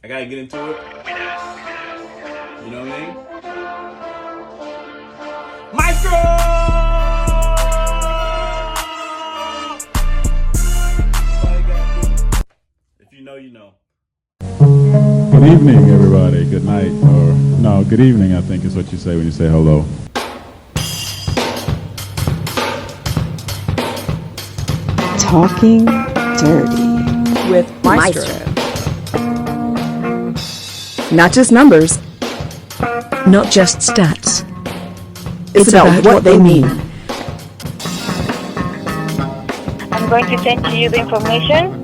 I gotta get into it. You know what I mean? Maestro! If you know, you know. Good evening, everybody. Good night, or no, good evening, I think is what you say when you say hello. Talking Dirty with Maestro. Not just numbers, not just stats. it's about what they mean. I'm going to send to you the information.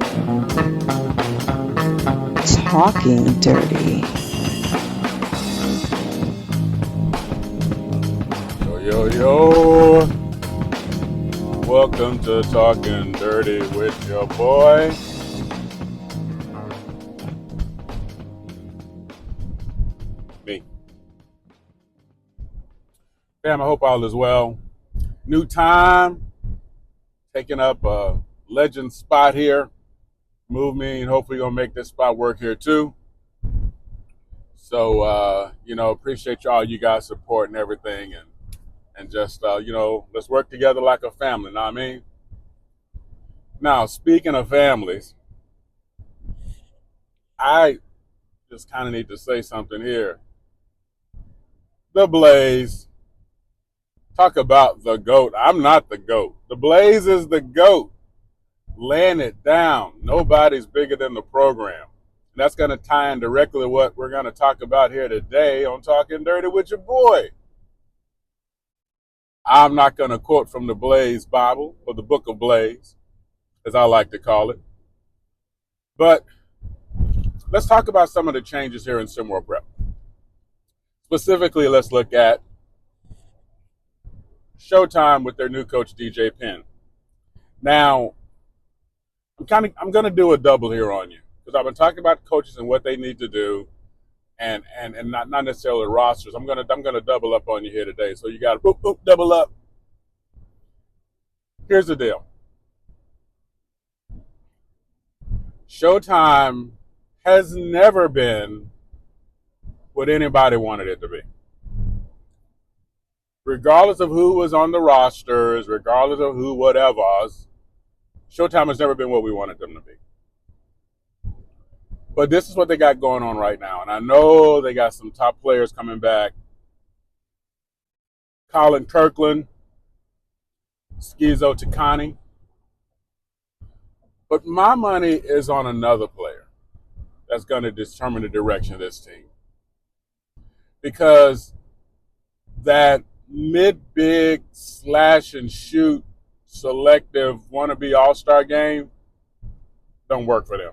Talking Dirty. Yo. Welcome to Talking Dirty with your boy. Me. Fam, I hope all is well. New time. Taking up a legend spot here. Move me, and hopefully gonna make this spot work here too. So appreciate y'all, you guys supporting everything, and just let's work together like a family. Know what I mean? Now, speaking of families, I just kind of need to say something here. The Blaze, talk about the GOAT. I'm not the GOAT. The Blaze is the GOAT. Laying it down. Nobody's bigger than the program. And that's going to tie in directly to what we're going to talk about here today on Talking Dirty with your boy. I'm not going to quote from the Blaze Bible, or the Book of Blaze, as I like to call it. But let's talk about some of the changes here in SimWorld Prep. Specifically, let's look at Sho'Time with their new coach, DJ Penn. Now, I'm going to do a double here on you, because I've been talking about coaches and what they need to do, and not necessarily rosters. I'm gonna double up on you here today. So you got to double up. Here's the deal. Sho'Time has never been what anybody wanted it to be. Regardless of who was on the rosters, regardless of who whatever, Sho'Time has never been what we wanted them to be. But this is what they got going on right now. And I know they got some top players coming back. Colin Kirkland, Schizo Takani. But my money is on another player that's going to determine the direction of this team. Because that mid-big slash and shoot selective wannabe all-star game don't work for them.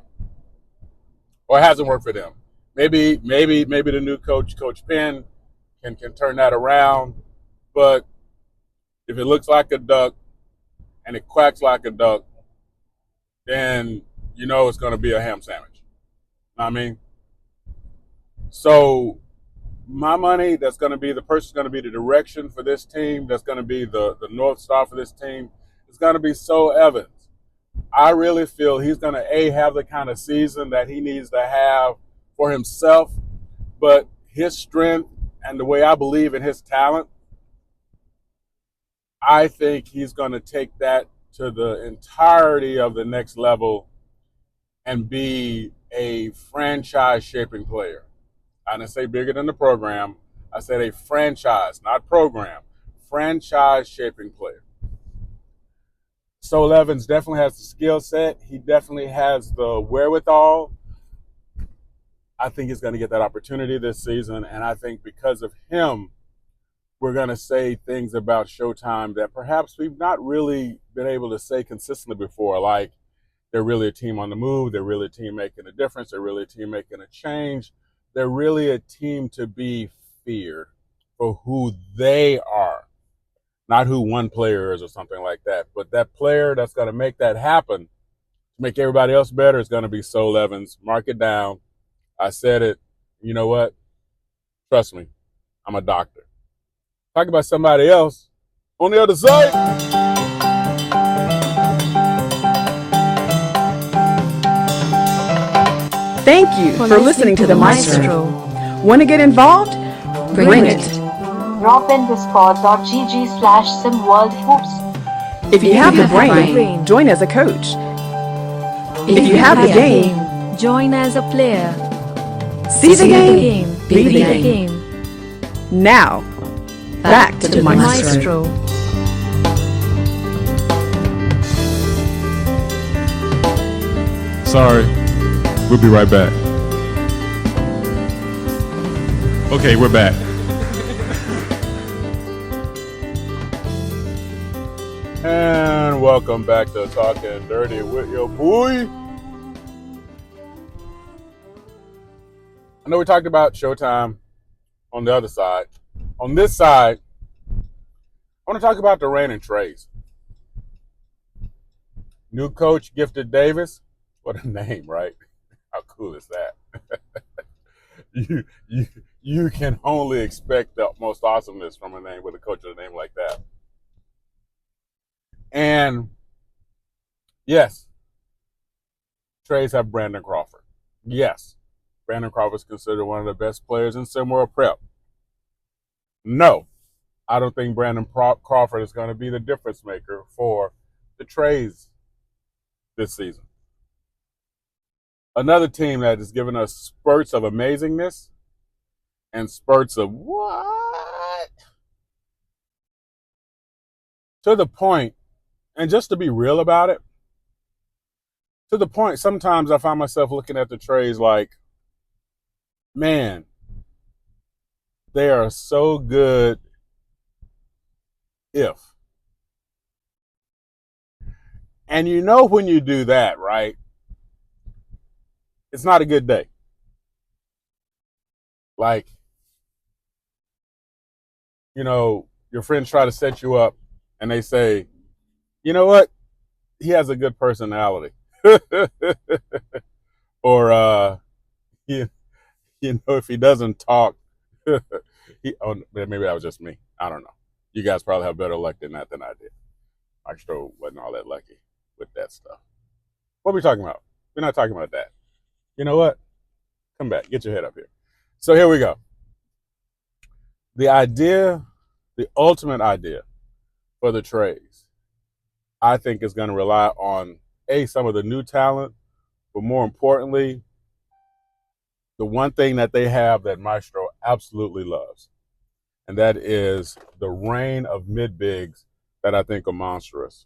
Or it hasn't worked for them. Maybe the new coach, Coach Penn, can turn that around. But if it looks like a duck and it quacks like a duck, then you know it's going to be a ham sandwich. Know what I mean? So my money, that's going to be the person going to be the direction for this team, that's going to be the North Star for this team, is going to be So Evans. I really feel he's going to, have the kind of season that he needs to have for himself, but his strength and the way I believe in his talent, I think he's going to take that to the entirety of the next level and be a franchise-shaping player. I didn't say bigger than the program. I said a franchise, not program, franchise-shaping player. So Evans definitely has the skill set. He definitely has the wherewithal. I think he's going to get that opportunity this season, and I think because of him, we're going to say things about Sho'Time that perhaps we've not really been able to say consistently before, like they're really a team on the move, they're really a team making a difference, they're really a team making a change, they're really a team to be feared for who they are. Not who one player is or something like that. But that player that's going to make that happen, to make everybody else better, is going to be So Evans. Mark it down. I said it. You know what? Trust me. I'm a doctor. Talk about somebody else on the other side. Thank you for listening to the Maestro. Want to get involved? Bring it. Drop in discord.gg/SimWorld Hoops. If you have the brain, join as a coach. If you have the game, join as a player. see the game, be the game. game. Now, back to the Maestro. Sorry. We'll be right back. Okay, we're back. And welcome back to Talkin' Dirty with your boy. I know we talked about Sho'Time on the other side. On this side, I want to talk about the reigning Treys. New coach, Gifted Davis. What a name, right? How cool is that? You can only expect the most awesomeness from a name with a coach with a name like that. And yes, Treys have Brandon Crawford. Yes, Brandon Crawford is considered one of the best players in SimWorld Prep. No, I don't think Brandon Crawford is going to be the difference maker for the Treys this season. Another team that has given us spurts of amazingness and spurts of what? To the point, and just to be real about it, to the point, sometimes I find myself looking at the Treys like, man, they are so good if. And you know when you do that, right? It's not a good day. Like, you know, your friends try to set you up and they say, you know what? He has a good personality. Or, you know, if he doesn't talk, maybe that was just me. I don't know. You guys probably have better luck than that than I did. Maestro wasn't all that lucky with that stuff. What are we talking about? We're not talking about that. You know what? Come back. Get your head up here. So here we go. The idea, the ultimate idea for the Treys, I think is going to rely on, some of the new talent, but more importantly, the one thing that they have that Maestro absolutely loves, and that is the reign of mid-bigs that I think are monstrous.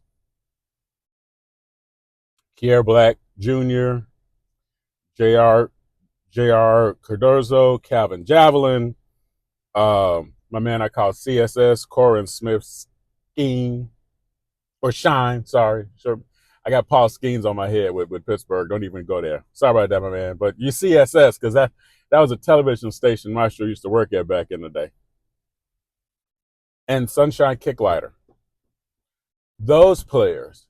Kier Black Jr., J.R. Cardozo, Calvin Javelin, my man I call CSS, Corin Smith Skeen, or Shine, sorry. Sure. I got Paul Skeens on my head with Pittsburgh. Don't even go there. Sorry about that, my man. But you CSS, because that was a television station Maestro used to work at back in the day. And Sunshine Kicklighter. Those players,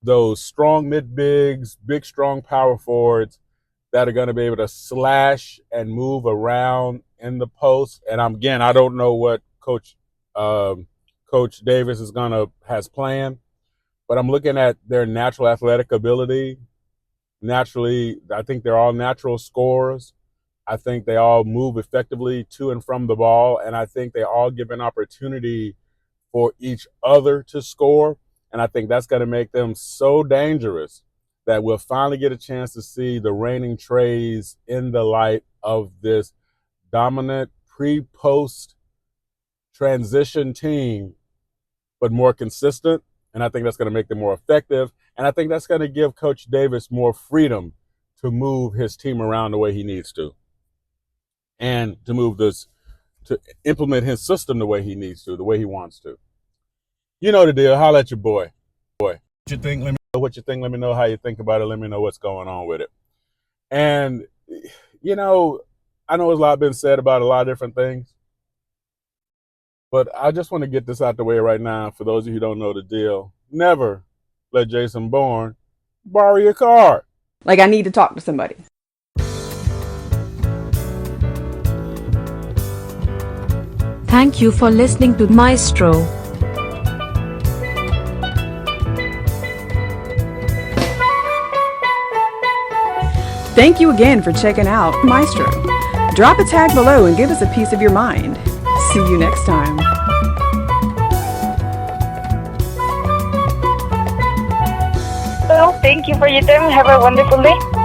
those strong mid-bigs, big, strong power forwards that are going to be able to slash and move around in the post. And I don't know what Coach Davis has planned, but I'm looking at their natural athletic ability. Naturally, I think they're all natural scorers. I think they all move effectively to and from the ball, and I think they all give an opportunity for each other to score. And I think that's going to make them so dangerous that we'll finally get a chance to see the reigning Treys in the light of this dominant pre-post transition team, but more consistent. And I think that's going to make them more effective. And I think that's going to give Coach Davis more freedom to move his team around the way he needs to. And to implement his system the way he needs to, the way he wants to. You know the deal. Holla at your boy. What you think? Let me know what you think. Let me know how you think about it. Let me know what's going on with it. And, you know, I know there's a lot been said about a lot of different things, but I just want to get this out the way right now. For those of you who don't know the deal, never let Jason Bourne borrow your car. Like I need to talk to somebody. Thank you for listening to Maestro. Thank you again for checking out Maestro. Drop a tag below and give us a piece of your mind. See you next time. Well, thank you for your time. Have a wonderful day.